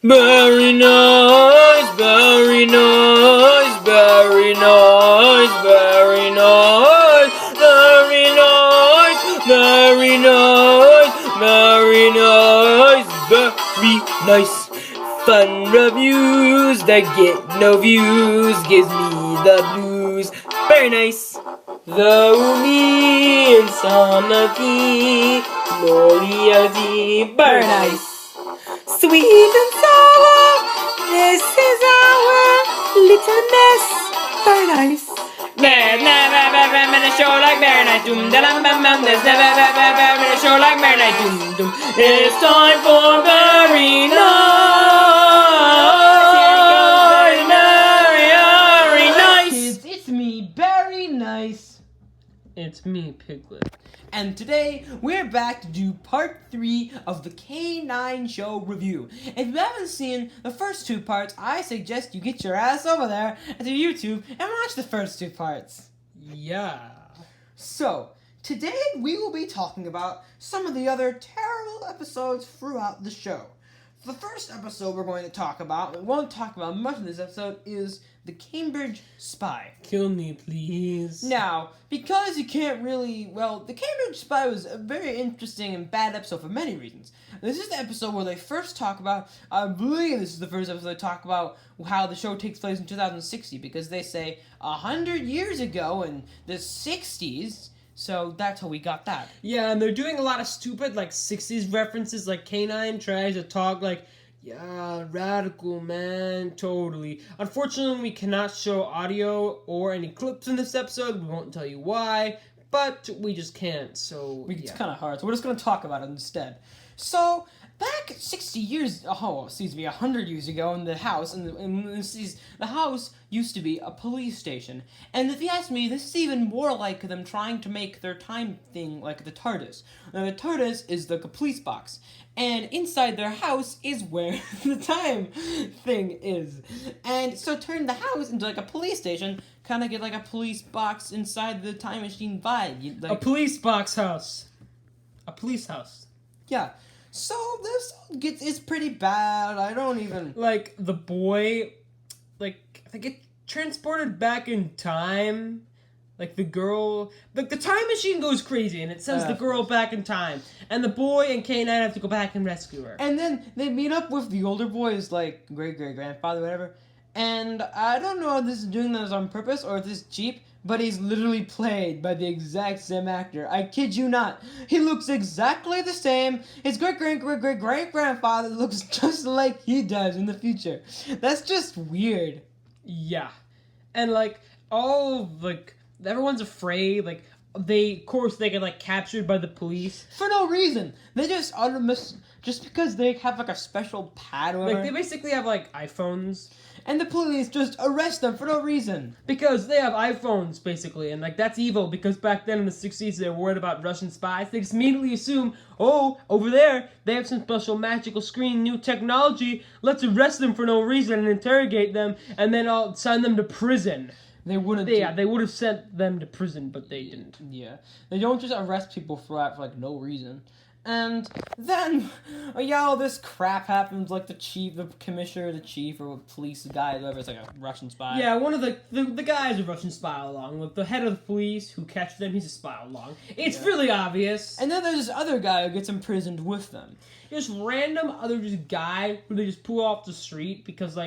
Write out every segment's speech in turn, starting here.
Very nice, very nice, very nice, very nice, very nice, very nice, very nice, very nice. Fun reviews that get no views gives me the blues. Very nice. The umi insanity, loyalty. Very nice. Sweet and sour, this is our little mess. Very nice. There's never been a show like Very Nice. Doom, da dum bum bum. There's never been a show like Very Nice. Doom, doom. It's time for Very Nice. Kids, it's me, Very Nice. It's me, Piglet. And today, we're back to do part 3 of the K9 show review. If you haven't seen the first 2 parts, I suggest you get your ass over there to YouTube and watch the first 2 parts. Yeah. So, today we will be talking about some of the other terrible episodes throughout the show. The first episode we're going to talk about, we won't talk about much in this episode, is the Cambridge Spy. Kill me, please. Now, because you can't really, the Cambridge Spy was a very interesting and bad episode for many reasons. This is the episode where they first talk about, I believe this is the first episode they talk about how the show takes place in 2060, because they say 100 years ago in the 60s, so that's how we got that. Yeah, and they're doing a lot of stupid, 60s references, K9 tries to talk yeah, radical, man, totally. Unfortunately, we cannot show audio or any clips in this episode. We won't tell you why, but we just can't, so It's kind of hard, so we're just going to talk about it instead. So, back 100 years ago in the house, the house used to be a police station. And if you ask me, this is even more like them trying to make their time thing like the TARDIS. Now, the TARDIS is the police box. And inside their house is where the time thing is. And so turn the house into a police station, kind of get a police box inside the time machine vibe. A police box house. A police house. Yeah. So this is pretty bad. I don't even The boy, they get transported back in time. The girl, the time machine goes crazy and it sends the girl back in time. And the boy and K9 have to go back and rescue her. And then they meet up with the older boy's great-great-grandfather, whatever. And I don't know if this is doing this on purpose or if this is cheap, but he's literally played by the exact same actor. I kid you not. He looks exactly the same. His great-great-great-great-great-grandfather looks just like he does in the future. That's just weird. Yeah. And everyone's afraid, they get captured by the police. For no reason. They just just because they have a special pad or whatever. They basically have iPhones. And the police just arrest them for no reason. Because they have iPhones, basically, and that's evil, because back then in the 60s they were worried about Russian spies. They just immediately assume, oh, over there, they have some special magical screen, new technology, let's arrest them for no reason and interrogate them, and then I'll send them to prison. They wouldn't. They would have sent them to prison, but they didn't. Yeah, they don't just arrest people for no reason. And then, all this crap happens. The chief, the commissioner, the chief, or police guy, whoever, is a Russian spy. Yeah, one of the guys a Russian spy along with the head of the police who catches them. He's a spy along. It's really obvious. And then there's this other guy who gets imprisoned with them. Just random other guy who they just pull off the street because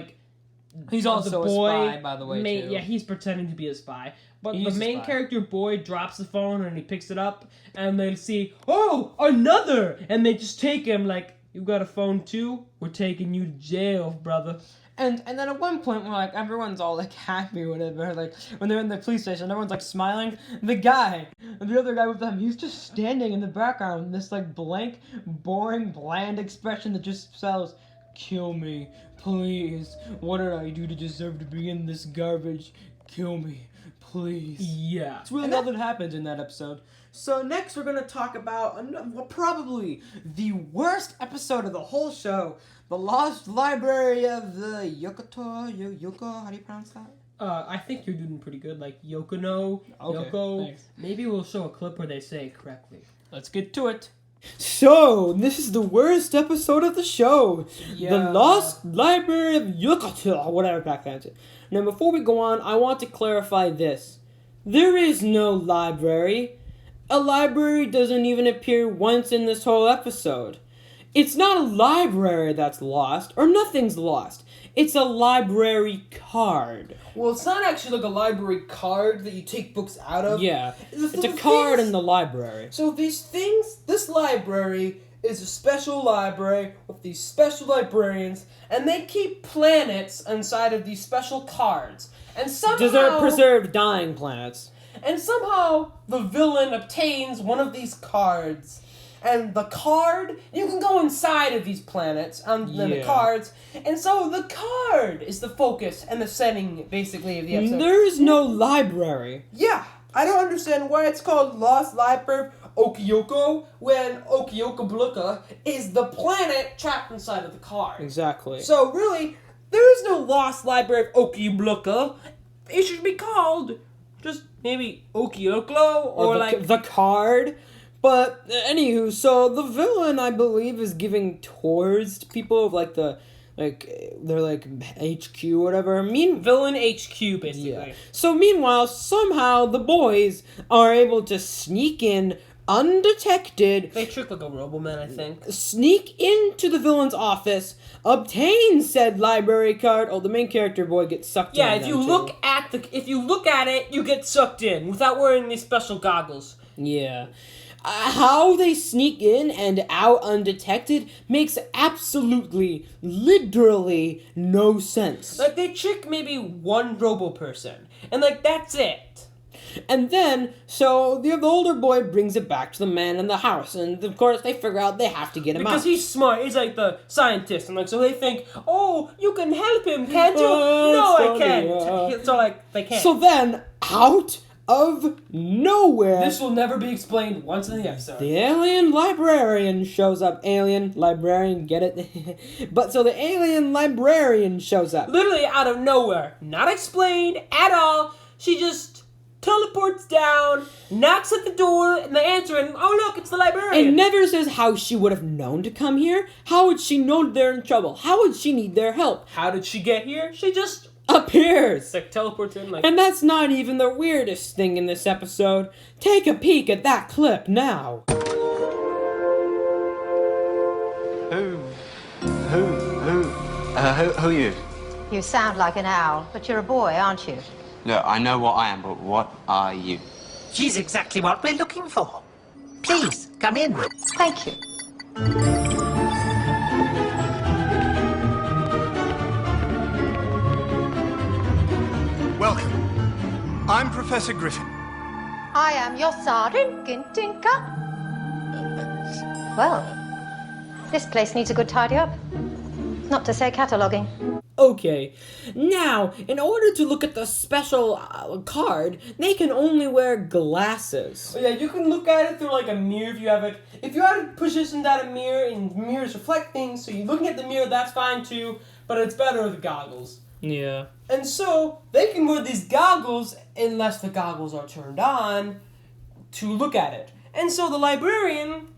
he's also a spy, by the way, too. Yeah, he's pretending to be a spy. But He's the main spy. character boy drops the phone and he picks it up and they see, oh, another! And they just take him you got a phone too? We're taking you to jail, brother. And then at one point when everyone's all happy or whatever, when they're in the police station, everyone's smiling. The other guy with them, he's just standing in the background with this blank, boring, bland expression that just spells, kill me, please. What did I do to deserve to be in this garbage? Kill me, please. Yeah. It's really all that happens in that episode. So next we're going to talk about probably the worst episode of the whole show, The Lost Library of the Yoko, how do you pronounce that? I think you're doing pretty good, Yokono, Okay, Yoko. thanks. Maybe we'll show a clip where they say it correctly. Let's get to it. So, this is the worst episode of the show. Yeah. The Lost Library of Okiyoko, whatever back then. Now, before we go on, I want to clarify this. There is no library. A library doesn't even appear once in this whole episode. It's not a library that's lost, or nothing's lost. It's a library card. Well, it's not actually like a library card that you take books out of. Yeah, it's a card in the library. So this library is a special library with these special librarians, and they keep planets inside of these special cards. And somehow... Preserve dying planets. And somehow the villain obtains one of these cards. And the card, you can go inside of these planets and then the cards. And so the card is the focus and the setting, basically, of the episode. There is no library. Yeah, I don't understand why it's called Lost Library of Okiyoko when Okiyoko is the planet trapped inside of the card. Exactly. So really, there is no Lost Library of Okiyoko. It should be called just maybe Okiyoko or like the card. But, anywho, so the villain, I believe, is giving tours to people of, they're HQ or whatever. Villain HQ, basically. Yeah. So, meanwhile, somehow the boys are able to sneak in undetected. They trick like a Roboman, I think. Sneak into the villain's office, obtain said library card. Oh, the main character boy gets sucked in. Yeah, if you look at it, you get sucked in without wearing these special goggles. Yeah. How they sneak in and out undetected makes absolutely, literally no sense. Like, they trick maybe one robo person, and that's it. And then, so the older boy brings it back to the man in the house, and of course they figure out they have to get him out. Because he's smart, he's like the scientist, and so they think, oh, you can help him, can't you? No, I can't. So they can't. So then, out of nowhere, this will never be explained once in the episode. The alien librarian shows up. Alien librarian, get it? But so the alien librarian shows up. Literally out of nowhere. Not explained at all. She just teleports down, knocks at the door, and they answer, and oh look, it's the librarian. It never says how she would have known to come here. How would she know they're in trouble? How would she need their help? How did she get here? She just appears. Teleports in And that's not even the weirdest thing in this episode. Take a peek at that clip now. Who are you? You sound like an owl, but you're a boy, aren't you? Look, I know what I am, but what are you? She's exactly what we're looking for. Please, come in. Thank you. Welcome. I'm Professor Griffin. I am your Sergeant Gintinka. Well, this place needs a good tidy up. Not to say cataloguing. Okay, now, in order to look at the special card, they can only wear glasses. Oh, yeah, you can look at it through a mirror if you have it. If you have it positioned at a mirror and mirrors reflect things, so you're looking at the mirror, that's fine too, but it's better with goggles. Yeah. And so, they can wear these goggles unless the goggles are turned on to look at it. And so the librarian,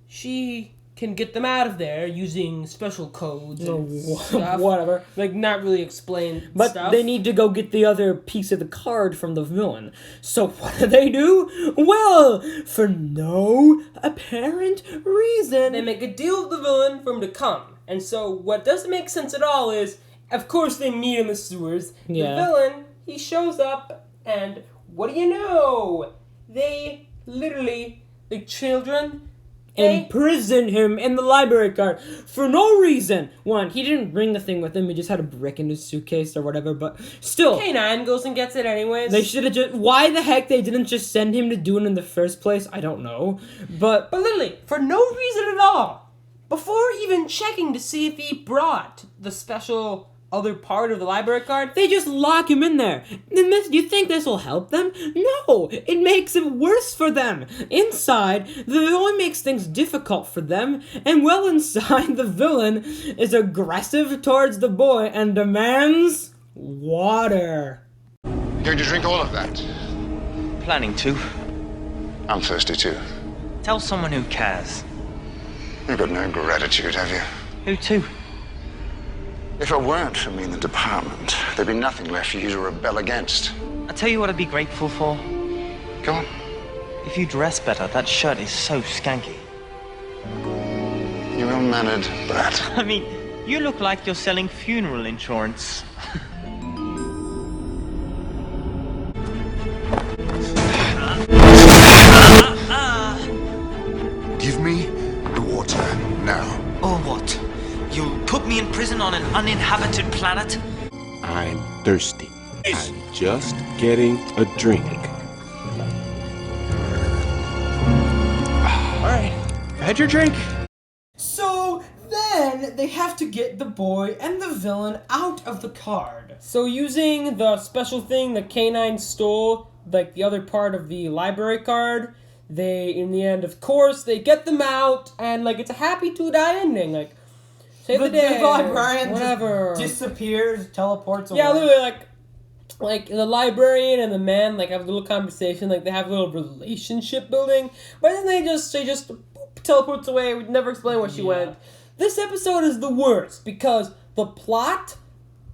she can get them out of there using special codes and stuff. Whatever. Not really explained But stuff. they need to go get the other piece of the card from the villain. So what do? Well, for no apparent reason, They make a deal with the villain for him to come. And so what doesn't make sense at all is, of course they meet in the sewers. Yeah. The villain, he shows up, and what do you know? They literally, the children, imprison him in the library card for no reason. One, he didn't bring the thing with him. He just had a brick in his suitcase or whatever. But still, K9 goes and gets it anyways. they should have just. Why the heck they didn't just send him to do it in the first place? I don't know. But literally, for no reason at all, before even checking to see if he brought the special other part of the library card, they just lock him in there. And do you think this will help them? No, it makes it worse for them. Inside, the villain makes things difficult for them, and well inside, the villain is aggressive towards the boy and demands water. Going to drink all of that? Planning to. I'm thirsty too. Tell someone who cares. You've got no gratitude, have you? Who to? If it weren't for me in the department, there'd be nothing left for you to rebel against. I tell you what I'd be grateful for. Go on. If you dress better, that shirt is so skanky. You ill-mannered brat. I mean, you look like you're selling funeral insurance. Give me the water now. Or what? You'll put me in prison on an uninhabited planet? I'm thirsty. I'm just getting a drink. Alright, had your drink. So then they have to get the boy and the villain out of the card. So using the special thing that K9 stole, like the other part of the library card, they, in the end, of course, they get them out, and like it's a happy to die ending, like save the day, The librarian whatever. just disappears, teleports away. Yeah, literally, like the librarian and the man like have a little conversation, like they have a little relationship building, but then they just boop, teleports away. We never explain where she went. This episode is the worst because the plot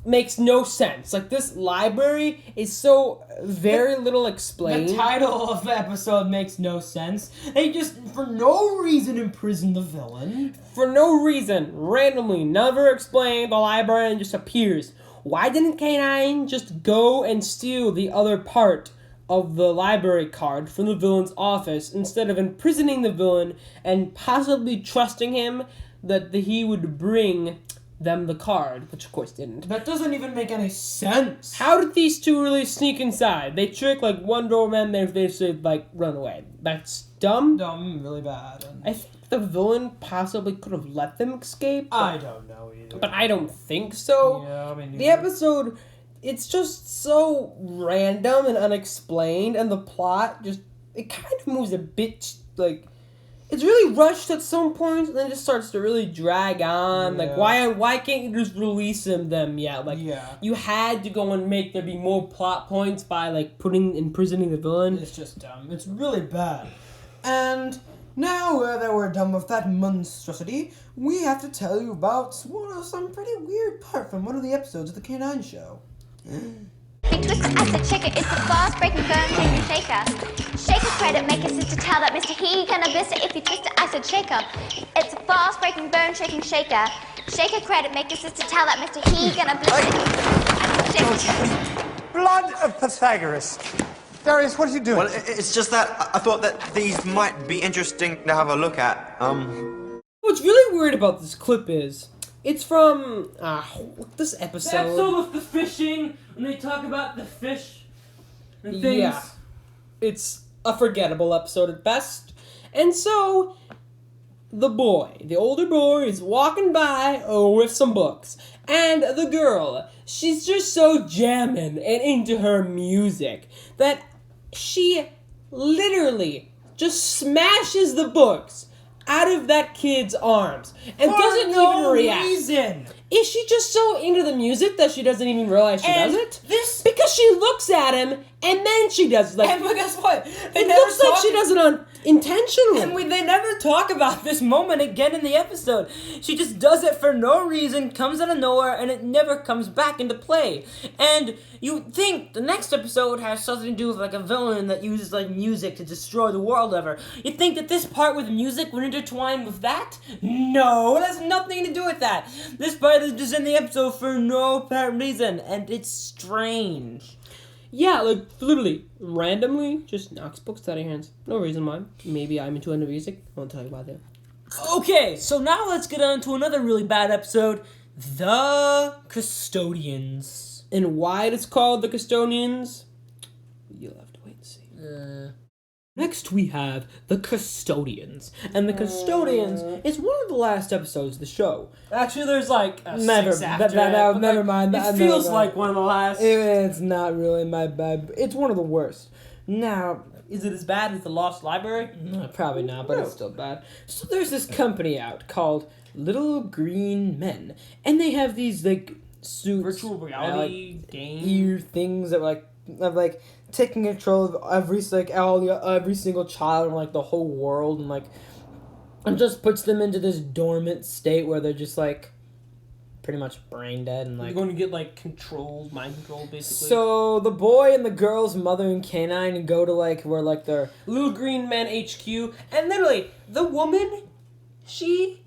makes no sense. Like this library is so very little explained. The title of the episode makes no sense. They just, for no reason, imprison the villain. For no reason, randomly, never explained, the librarian just appears. Why didn't K9 just go and steal the other part of the library card from the villain's office instead of imprisoning the villain and possibly trusting him that he would bring them the card, which of course didn't. That doesn't even make any sense. How did these two really sneak inside? They trick like one doorman, they should like run away. That's dumb. Dumb, really bad. I think the villain possibly could have let them escape. I don't know either. But I don't think so. Yeah, I mean, the episode, it's just so random and unexplained, and the plot just, it kind of moves a bit, like, it's really rushed at some points, and then it just starts to really drag on. Yeah. Like, why can't you just release them yet? Like, you had to go and make there be more plot points by, like, imprisoning the villain. It's just dumb. It's really bad. And now that we're done with that monstrosity, we have to tell you about some pretty weird part from one of the episodes of the K9 show. Big twist acid shaker, it's a fast breaking firm shaking shaker. Shaker credit make it to tell that Mr. He gonna blister if you twist the acid shaker. It's a fast breaking bone shaking shaker. Shaker credit make it to tell that Mr. He gonna blister shaker. Blood of Pythagoras. Darius, what are you doing? Well, it's just that I thought that these might be interesting to have a look at. What's really weird about this clip is, it's from, this episode. The episode with the fishing, when they talk about the fish and things. Yeah. It's a forgettable episode at best. And so, the older boy, is walking by with some books. And the girl, she's just so jamming and into her music that she literally just smashes the books out of that kid's arms and doesn't even react. Reason. Is she just so into the music that she doesn't even realize she does it? Because she looks at him and then she does it. And guess what? It looks like she does it intentionally. And they never talk about this moment again in the episode. She just does it for no reason, comes out of nowhere, and it never comes back into play. And you think the next episode has something to do with like a villain that uses like music to destroy the world ever. You think that this part with music would intertwine with that? No, it has nothing to do with that. This part is just in the episode for no apparent reason, and it's strange. Yeah, like, literally, randomly, just knocks books out of your hands. No reason why. Maybe I'm into music. I won't tell you about that. Okay, so now let's get on to another really bad episode, The Custodians. And why it's called The Custodians? You'll have to wait and see. Next we have The Custodians. And The Custodians is one of the last episodes of the show. Actually, there's like never mind. It feels like one of the last. It's not really my bad. It's one of the worst. Now, is it as bad as The Lost Library? No, probably not, but it's still bad. So there's this company out called Little Green Men. And they have these, like, suits. Virtual reality games. Ear things that, like, taking control of every single child and like the whole world and like and just puts them into this dormant state where they're just like pretty much brain dead and like You're going to get like mind controlled basically. So the boy and the girl's mother and canine go to like where like their Little Green Man HQ, and literally the woman, she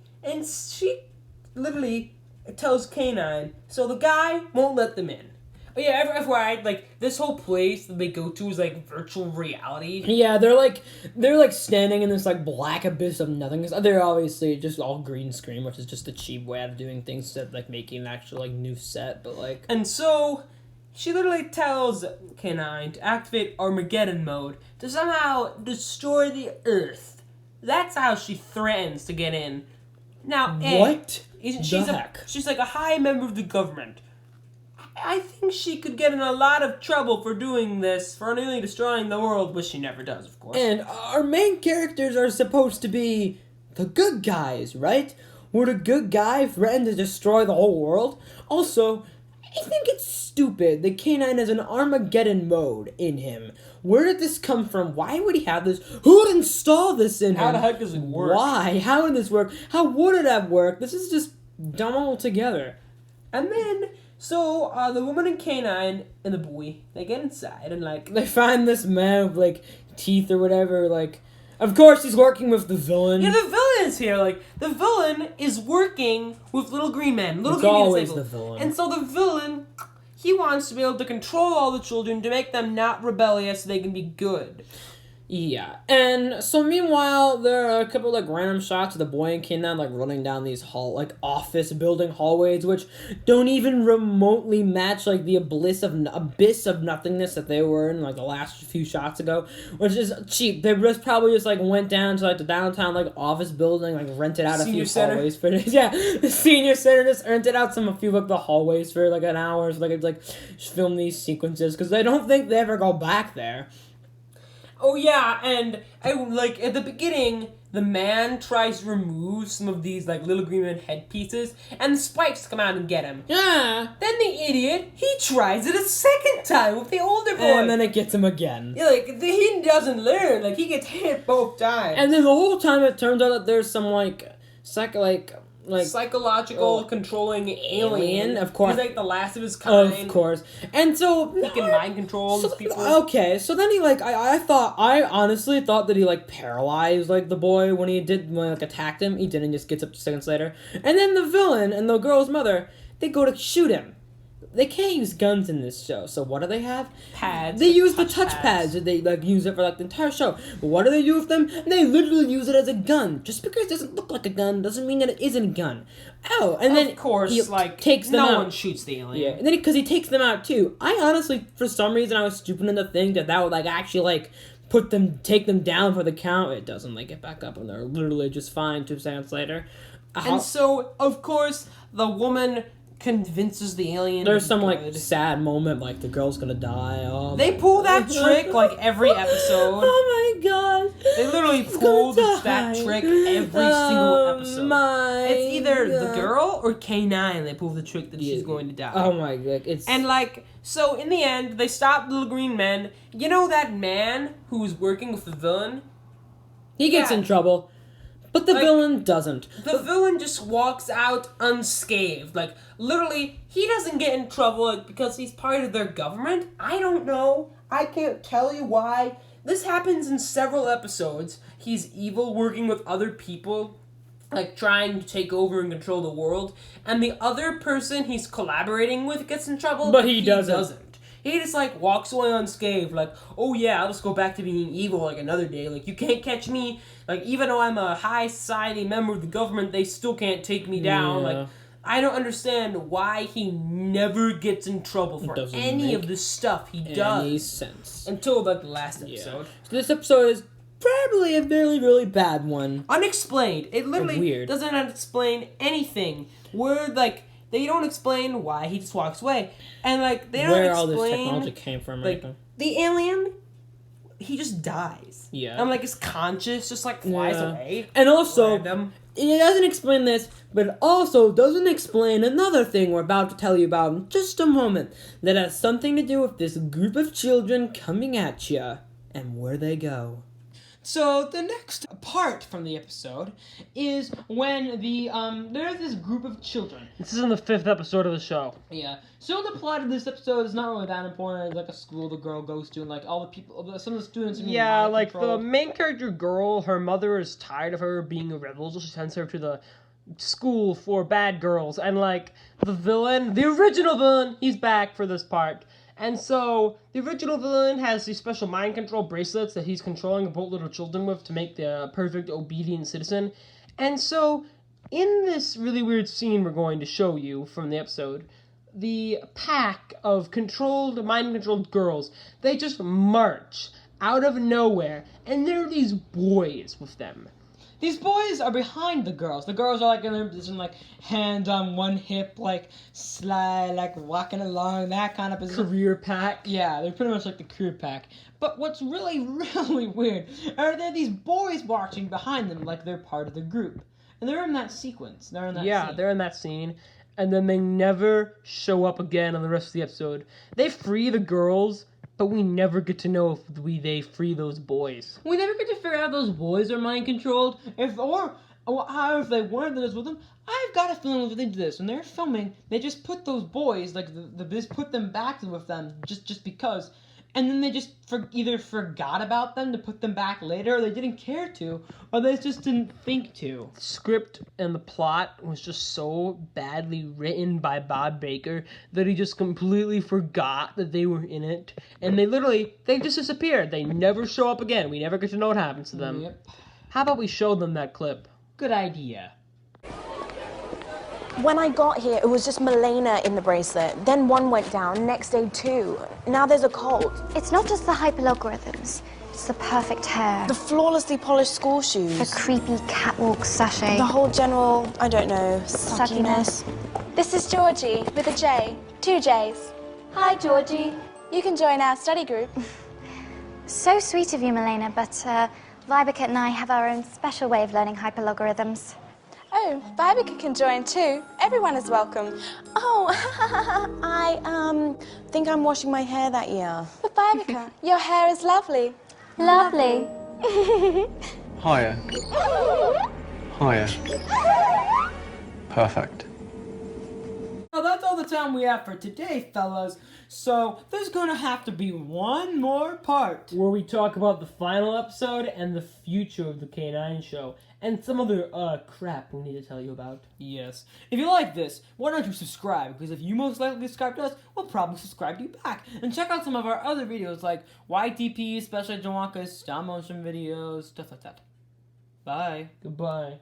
literally tells Canine, so the guy won't let them in. But yeah, FYI, like this whole place that they go to is like virtual reality. Yeah, they're like standing in this like black abyss of nothingness. They're obviously just all green screen, which is just a cheap way of doing things instead of like making an actual like new set. But like, And so she literally tells Canine to activate Armageddon mode to somehow destroy the Earth. That's how she threatens to get in. Now, what? She's like a high member of the government. I think she could get in a lot of trouble for doing this, for nearly destroying the world, which she never does, of course. And our main characters are supposed to be the good guys, right? Would a good guy threaten to destroy the whole world? Also, I think it's stupid that K9 has an Armageddon mode in him. Where did this come from? Why would he have this? Who would install this in him? How the heck does it work? Why? How would this work? How would it have worked? This is just dumb altogether. And then, so, the woman and Canine and the boy, they get inside and, like... They find this man with, like, teeth or whatever, like... Of course, he's working with the villain. Yeah, the villain is here. Like, the villain is working with Little Green Man. Little It's Green Man is always able. the villain. And so the villain, he wants to be able to control all the children to make them not rebellious so they can be good. Yeah, and so meanwhile, there are a couple like random shots of the boy and K9 like running down these office building hallways, which don't even remotely match like the abyss of nothingness that they were in like the last few shots ago, which is cheap. They just probably just like went down to like the downtown like office building, like rented out Senior a few center. hallways for this. Yeah, the senior center just rented out a few of the hallways for like an hour, so they could like film these sequences because they don't think they ever go back there. Oh yeah, and like at the beginning, the man tries to remove some of these like Little Green Man headpieces, and the spikes come out and get him. Yeah. Then the idiot, he tries it a second time with the older boy. And then it gets him again. Yeah, like he doesn't learn. Like he gets hit both times. And then the whole time it turns out that there's some psychological controlling alien, of course. He's like the last of his kind. Of course. And so he can mind control these people. Okay, so then he like I honestly thought that he like paralyzed like the boy when he attacked him. He didn't, just gets up 2 seconds later. And then the villain and the girl's mother, they go to shoot him. They can't use guns in this show, so what do they have? Pads. They use the touch pads. They like use it for like the entire show. But what do they do with them? They literally use it as a gun. Just because it doesn't look like a gun doesn't mean that it isn't a gun. Oh, and then of course, he like takes them out. No one shoots the alien. Yeah, and then because he takes them out too. I honestly, for some reason, I was stupid enough to think that would like actually like take them down for the count. It doesn't like get back up, and they're literally just fine 2 seconds later. And so, of course, the woman convinces the alien. There's some like sad moment, like the girl's gonna die. Oh, they pull that trick like every episode. Oh my god! They literally pull that trick every single episode. It's either the girl or K9. They pull the trick that she's going to die. Oh my god! And like so, in the end, they stop Little Green Man. You know that man who was working with the villain? He gets in trouble. But the villain doesn't. The villain just walks out unscathed. Like, literally, he doesn't get in trouble because he's part of their government. I don't know. I can't tell you why. This happens in several episodes. He's evil, working with other people, like, trying to take over and control the world. And the other person he's collaborating with gets in trouble, but he doesn't. He just, like, walks away unscathed, like, oh yeah, I'll just go back to being evil, like, another day. Like, you can't catch me. Like, even though I'm a high society member of the government, they still can't take me down. Yeah. Like, I don't understand why he never gets in trouble for any of the stuff he does. Any sense. Until, like, the last episode. So this episode is probably a really, really bad one. Unexplained. It literally doesn't explain anything. They don't explain why he just walks away. And, like, they don't explain... Where all this technology came from or anything. The alien, he just dies. Yeah. And, like, his conscience just, like, flies away. And also, it doesn't explain this, but it also doesn't explain another thing we're about to tell you about in just a moment that has something to do with this group of children coming at you and where they go. So the next part from the episode is when there's this group of children. This is in the 5th episode of the show. Yeah. So the plot of this episode is not really that important. It's like a school the girl goes to, and like all the people, some of the students. Yeah, like the main character girl, her mother is tired of her being a rebel, so she sends her to the school for bad girls. And like the villain, the original villain, he's back for this part. And so, the original villain has these special mind control bracelets that he's controlling both little children with to make the perfect obedient citizen. And so, in this really weird scene we're going to show you from the episode, the pack of mind-controlled girls, they just march out of nowhere, and there are these boys with them. These boys are behind the girls. The girls are like in their position, like hand on one hip, like slide, like walking along, that kind of position. Career pack. Yeah, they're pretty much like the career pack. But what's really, really weird are there these boys marching behind them like they're part of the group. And they're in that sequence. They're in that scene. They're in that scene. And then they never show up again on the rest of the episode. They free the girls, but we never get to know if they free those boys. We never get to figure out if those boys are mind controlled, if they weren't, then it's with them. I've got a feeling when they do this, when they're filming, they just put those boys, like just put them back with them just because, and then they just either forgot about them to put them back later, or they didn't care to, or they just didn't think to. The script and the plot was just so badly written by Bob Baker that he just completely forgot that they were in it, and they just disappeared. They never show up again. We never get to know what happens to them. Yep. How about we show them that clip? Good idea. When I got here, it was just Milena in the bracelet. Then one went down, next day two. Now there's a cult. It's not just the hyperlogarithms. It's the perfect hair. The flawlessly polished school shoes. The creepy catwalk sachet. The whole general, I don't know, suckiness. This is Georgie, with a J. 2 J's. Hi, Georgie. You can join our study group. So sweet of you, Milena, but Vibica and I have our own special way of learning hyperlogarithms. Oh, Vibica can join too. Everyone is welcome. Oh, I think I'm washing my hair that year. But Vibica, your hair is lovely. Lovely. Hiya. Hiya. Perfect. Well, that's all the time we have for today, fellas. So, there's gonna have to be one more part where we talk about the final episode and the future of the K9 show. And some other crap we need to tell you about. Yes. If you like this, why don't you subscribe? Because if you most likely subscribe to us, we'll probably subscribe to you back. And check out some of our other videos like YTP, Special Agent Wonka's stop motion videos, stuff like that. Bye. Goodbye.